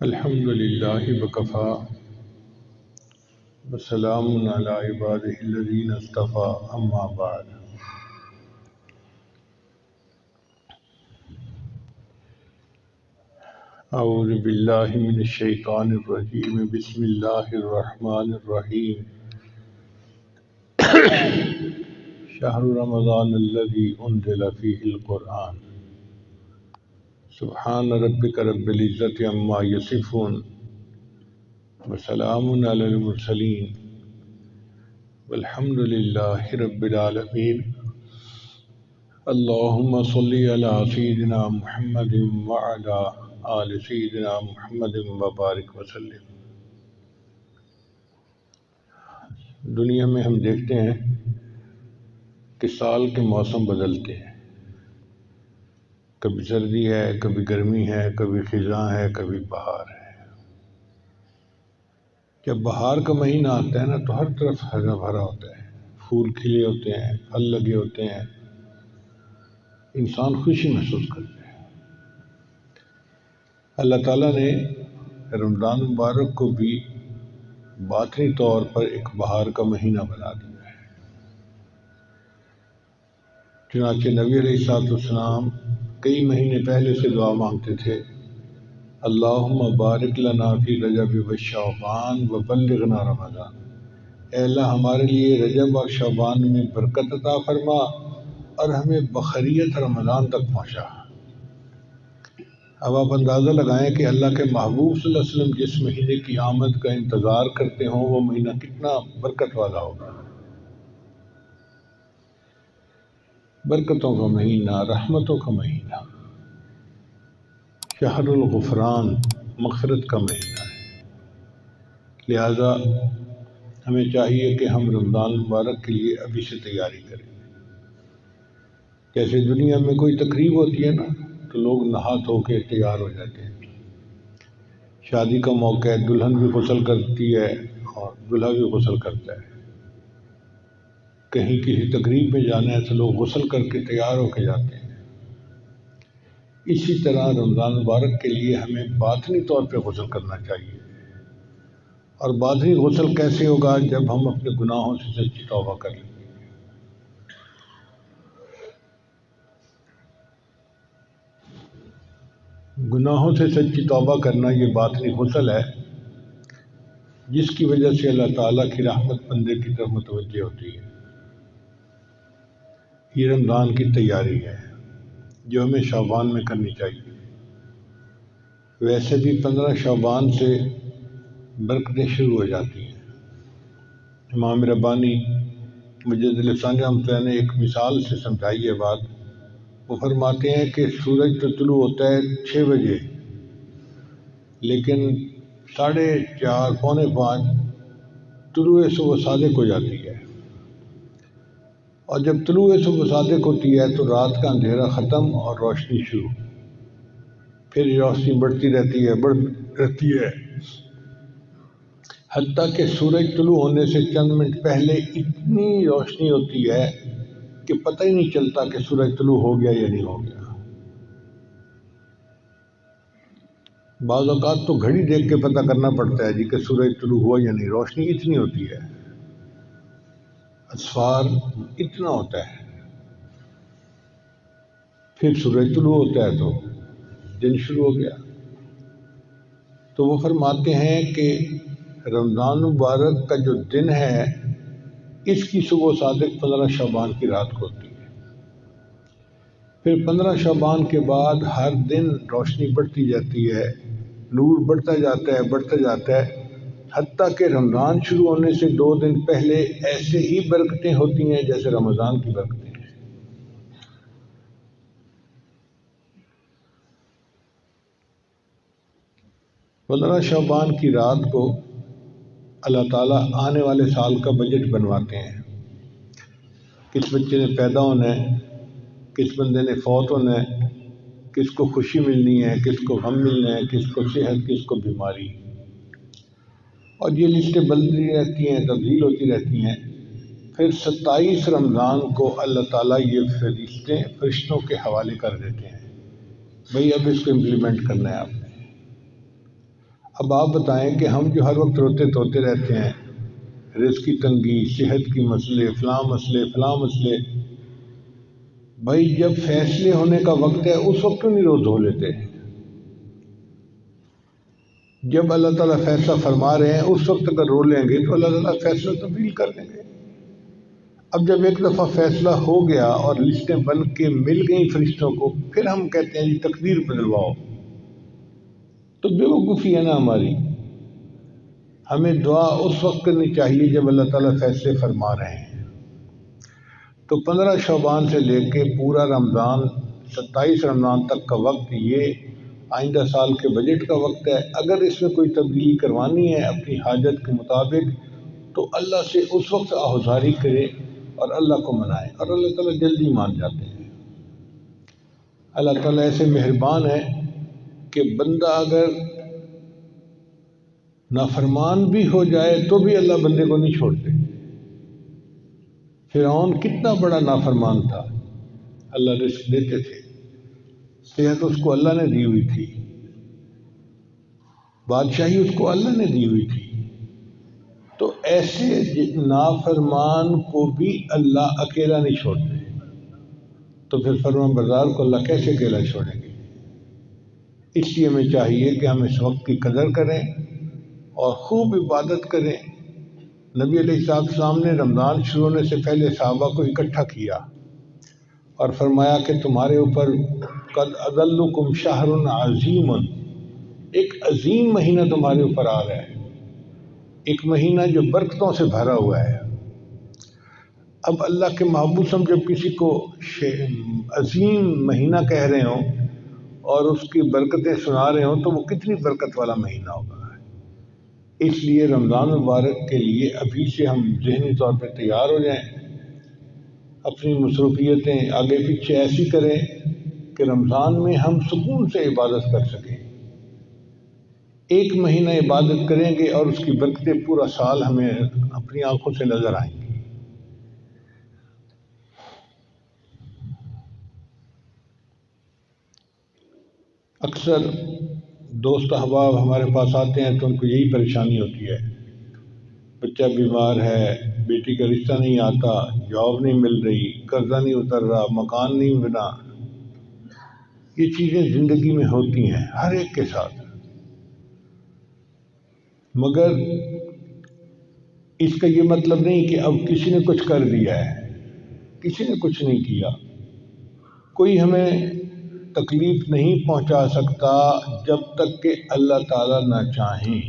الحمد للہ وکفا وسلام علی عبادہ الذین اصطفیٰ اما بعد۔ اعوذ باللہ من الشیطان الرجیم، بسم اللہ الرحمن الرحیم۔ شہر رمضان الذی انزل فیہ القرآن، سبحان ربک رب العزۃ عما یصفون وسلام علی المرسلین والحمد للہ رب العالمین۔ اللہم صلی علی سیدنا محمد وعلی آل سیدنا محمد وبارک وسلم۔ دنیا میں ہم دیکھتے ہیں کہ سال کے موسم بدلتے ہیں، کبھی سردی ہے، کبھی گرمی ہے، کبھی خزاں ہے، کبھی بہار ہے۔ جب بہار کا مہینہ آتا ہے نا تو ہر طرف ہرا بھرا ہوتا ہے، پھول کھلے ہوتے ہیں، پھل لگے ہوتے ہیں، انسان خوشی محسوس کرتا ہے۔ اللہ تعالیٰ نے رمضان مبارک کو بھی باطنی طور پر ایک بہار کا مہینہ بنا دیا ہے۔ چنانچہ نبی علیہ السلام کئی مہینے پہلے سے دعا مانگتے تھے، اللہم بارک لنا فی رجب و شعبان وبلغنا رمضان۔ اے اللہ ہمارے لیے رجب اور شعبان میں برکت عطا فرما اور ہمیں بخیریت رمضان تک پہنچا۔ اب آپ اندازہ لگائیں کہ اللہ کے محبوب صلی اللہ علیہ وسلم جس مہینے کی آمد کا انتظار کرتے ہوں وہ مہینہ کتنا برکت والا ہوگا۔ برکتوں کا مہینہ، رحمتوں کا مہینہ، شہر الغفران، مغفرت کا مہینہ ہے۔ لہذا ہمیں چاہیے کہ ہم رمضان مبارک کے لیے ابھی سے تیاری کریں۔ جیسے دنیا میں کوئی تقریب ہوتی ہے نا تو لوگ نہا دھو کے تیار ہو جاتے ہیں۔ شادی کا موقع ہے، دلہن بھی غسل کرتی ہے اور دلہا بھی غسل کرتا ہے۔ کہیں کسی تقریب میں جانا ہے تو لوگ غسل کر کے تیار ہو کے جاتے ہیں۔ اسی طرح رمضان مبارک کے لیے ہمیں باطنی طور پہ غسل کرنا چاہیے۔ اور باطنی غسل کیسے ہوگا؟ جب ہم اپنے گناہوں سے سچی توبہ کر لیں۔ گناہوں سے سچی توبہ کرنا یہ باطنی غسل ہے جس کی وجہ سے اللہ تعالیٰ کی رحمت بندے کی طرف متوجہ ہوتی ہے۔ یہ رمضان کی تیاری ہے جو ہمیں شعبان میں کرنی چاہیے۔ ویسے بھی 15 شعبان سے برکتیں شروع ہو جاتی ہیں۔ امام ربانی مجد لسانی رحمۃ اللہ نے ایک مثال سے سمجھائی ہے بات۔ وہ فرماتے ہیں کہ سورج تو طلوع ہوتا ہے 6 بجے، لیکن 4:30 پونے 5 طلوع صبح صادق ہو جاتی ہے، اور جب طلوع صبح صادق ہوتی ہے تو رات کا اندھیرا ختم اور روشنی شروع۔ پھر روشنی بڑھتی رہتی ہے حتیٰ کہ سورج طلوع ہونے سے چند منٹ پہلے اتنی روشنی ہوتی ہے کہ پتہ ہی نہیں چلتا کہ سورج طلوع ہو گیا یا نہیں ہو گیا۔ بعض اوقات تو گھڑی دیکھ کے پتہ کرنا پڑتا ہے کہ سورج طلوع ہوا یا نہیں، روشنی اتنی ہوتی ہے، اسفار اتنا ہوتا ہے۔ پھر سورج طلوع ہوتا ہے تو دن شروع ہو گیا۔ تو وہ فرماتے ہیں کہ رمضان مبارک کا جو دن ہے اس کی صبح صادق 15 شعبان کی رات کو ہوتی ہے۔ پھر 15 شعبان کے بعد ہر دن روشنی بڑھتی جاتی ہے، نور بڑھتا جاتا ہے حتیٰ کہ رمضان شروع ہونے سے 2 دن پہلے ایسے ہی برکتیں ہوتی ہیں جیسے رمضان کی برکتیں ہیں۔ 15 شعبان کی رات کو اللہ تعالیٰ آنے والے سال کا بجٹ بنواتے ہیں، کس بچے نے پیدا ہونا ہے، کس بندے نے فوت ہونا ہے، کس کو خوشی ملنی ہے، کس کو غم ملنا ہے، کس کو صحت، کس کو بیماری، اور یہ لسٹیں بدلتی رہتی ہیں، تبدیل ہوتی رہتی ہیں۔ پھر 27 رمضان کو اللہ تعالیٰ یہ فرشتوں کے حوالے کر دیتے ہیں، بھئی اب اس کو امپلیمنٹ کرنا ہے آپ نے۔ اب آپ بتائیں کہ ہم جو ہر وقت روتے دھوتے رہتے ہیں، رزق کی تنگی، صحت کی مسئلے، فلاں مسئلے، بھائی جب فیصلے ہونے کا وقت ہے اس وقت کیوں نہیں رو دھو لیتے؟ جب اللہ تعالیٰ فیصلہ فرما رہے ہیں اس وقت اگر رو لیں گے تو اللہ تعالیٰ فیصلہ تبدیل کر دیں گے۔ اب جب ایک دفعہ فیصلہ ہو گیا اور لسٹیں بن کے مل گئیں فرشتوں کو، پھر ہم کہتے ہیں جی تقدیر بدلواؤ، تو بے وقوفی ہے نا ہماری۔ ہمیں دعا اس وقت کرنی چاہیے جب اللہ تعالیٰ فیصلے فرما رہے ہیں۔ تو 15 شعبان سے لے کے پورا رمضان، 27 رمضان تک کا وقت یہ آئندہ سال کے بجٹ کا وقت ہے۔ اگر اس میں کوئی تبدیلی کروانی ہے اپنی حاجت کے مطابق تو اللہ سے اس وقت آہوازاری کرے اور اللہ کو منائے، اور اللہ تعالیٰ جلدی مان جاتے ہیں۔ اللہ تعالیٰ ایسے مہربان ہے کہ بندہ اگر نافرمان بھی ہو جائے تو بھی اللہ بندے کو نہیں چھوڑتے۔ فرعون کتنا بڑا نافرمان تھا، اللہ رزق دیتے تھے، صحت اس کو اللہ نے دی ہوئی تھی، بادشاہی اس کو اللہ نے دی ہوئی تھی، تو ایسے نافرمان کو بھی اللہ اکیلا نہیں چھوڑتے، تو پھر فرمان بردار کو اللہ کیسے اکیلا چھوڑیں گے؟ اس لیے ہمیں چاہیے کہ ہم اس وقت کی قدر کریں اور خوب عبادت کریں۔ نبی علیہ السلام نے رمضان شروع ہونے سے پہلے صحابہ کو اکٹھا کیا اور فرمایا کہ تمہارے اوپر قد اضلکم شہر عظیم، ایک عظیم مہینہ تمہارے اوپر آ رہا ہے، ایک مہینہ جو برکتوں سے بھرا ہوا ہے۔ اب اللہ کے محبوب ہم جب کسی کو عظیم مہینہ کہہ رہے ہوں اور اس کی برکتیں سنا رہے ہوں تو وہ کتنی برکت والا مہینہ ہوگا۔ اس لیے رمضان مبارک کے لیے ابھی سے ہم ذہنی طور پہ تیار ہو جائیں، اپنی مصروفیتیں آگے پیچھے ایسی کریں کہ رمضان میں ہم سکون سے عبادت کر سکیں۔ ایک مہینہ عبادت کریں گے اور اس کی برکتیں پورا سال ہمیں اپنی آنکھوں سے نظر آئیں گی۔ اکثر دوست احباب ہمارے پاس آتے ہیں تو ان کو یہی پریشانی ہوتی ہے، بچہ بیمار ہے، بیٹی کا رشتہ نہیں آتا، جاب نہیں مل رہی، قرضہ نہیں اتر رہا، مکان نہیں بنا۔ یہ چیزیں زندگی میں ہوتی ہیں ہر ایک کے ساتھ، مگر اس کا یہ مطلب نہیں کہ اب کسی نے کچھ کر دیا ہے، کسی نے کچھ نہیں کیا۔ کوئی ہمیں تکلیف نہیں پہنچا سکتا جب تک کہ اللہ تعالیٰ نہ چاہیں،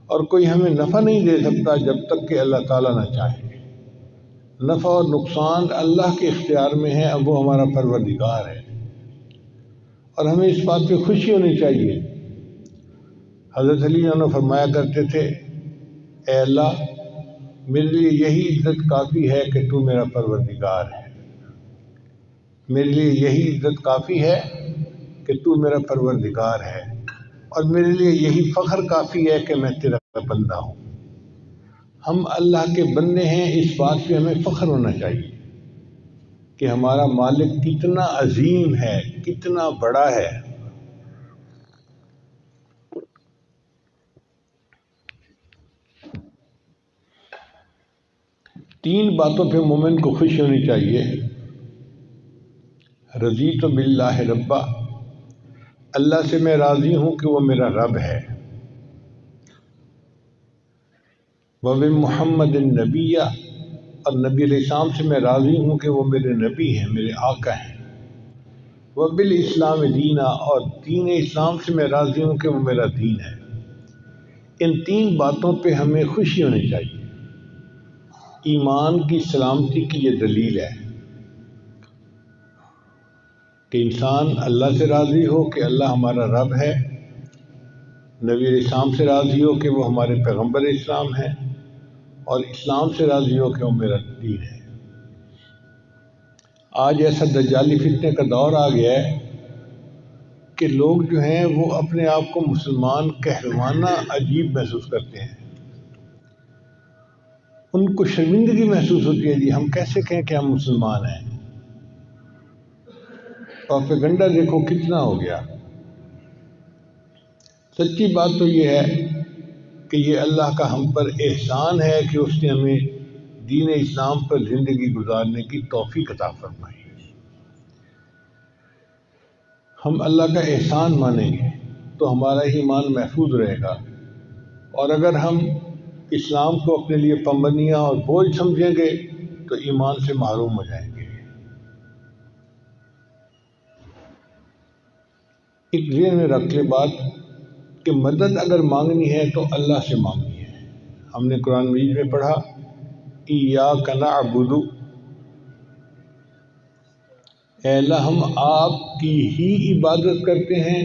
اور کوئی ہمیں نفع نہیں دے سکتا جب تک کہ اللہ تعالیٰ نہ چاہے۔ نفع اور نقصان اللہ کے اختیار میں ہے، اب وہ ہمارا پروردگار ہے، اور ہمیں اس بات پہ خوشی ہونی چاہیے۔ حضرت علی عنہ فرمایا کرتے تھے، اے اللہ میرے لیے یہی عزت کافی ہے کہ تو میرا پروردگار ہے، میرے لیے یہی عزت کافی ہے کہ تو میرا پروردگار ہے، اور میرے لیے یہی فخر کافی ہے کہ میں تیرا بندہ ہوں۔ ہم اللہ کے بندے ہیں، اس بات پہ ہمیں فخر ہونا چاہیے کہ ہمارا مالک کتنا عظیم ہے، کتنا بڑا ہے۔ تین باتوں پہ مومن کو خوشی ہونی چاہیے۔ رضیت باللہ ربا، اللہ سے میں راضی ہوں کہ وہ میرا رب ہے۔ وبمحمد النبی، اور نبی علیہ السلام سے میں راضی ہوں کہ وہ میرے نبی ہیں، میرے آقا ہیں۔ وبالاسلام دینا، اور دین اسلام سے میں راضی ہوں کہ وہ میرا دین ہے۔ ان تین باتوں پہ ہمیں خوشی ہونی چاہیے۔ ایمان کی سلامتی کی یہ دلیل ہے کہ انسان اللہ سے راضی ہو کہ اللہ ہمارا رب ہے، نبی علیہ السلام سے راضی ہو کہ وہ ہمارے پیغمبر اسلام ہیں، اور اسلام سے راضی ہو کہ وہ میرا دین ہے۔ آج ایسا دجالی فتنے کا دور آ گیا ہے کہ لوگ جو ہیں وہ اپنے آپ کو مسلمان کہلوانا عجیب محسوس کرتے ہیں، ان کو شرمندگی محسوس ہوتی ہے، جی ہم کیسے کہیں کہ ہم مسلمان ہیں۔ پروپیگنڈا دیکھو کتنا ہو گیا۔ سچی بات تو یہ ہے کہ یہ اللہ کا ہم پر احسان ہے کہ اس نے ہمیں دین اسلام پر زندگی گزارنے کی توفیق عطا فرمائی۔ ہم اللہ کا احسان مانیں گے تو ہمارا ایمان محفوظ رہے گا، اور اگر ہم اسلام کو اپنے لیے پابندیاں اور بوجھ سمجھیں گے تو ایمان سے محروم ہو جائیں گے۔ ایک ذہن میں رکھ لے بات کہ مدد اگر مانگنی ہے تو اللہ سے مانگنی ہے۔ ہم نے قرآن مجید میں پڑھا ایاک نعبد، اے اللہ ہم آپ کی ہی عبادت کرتے ہیں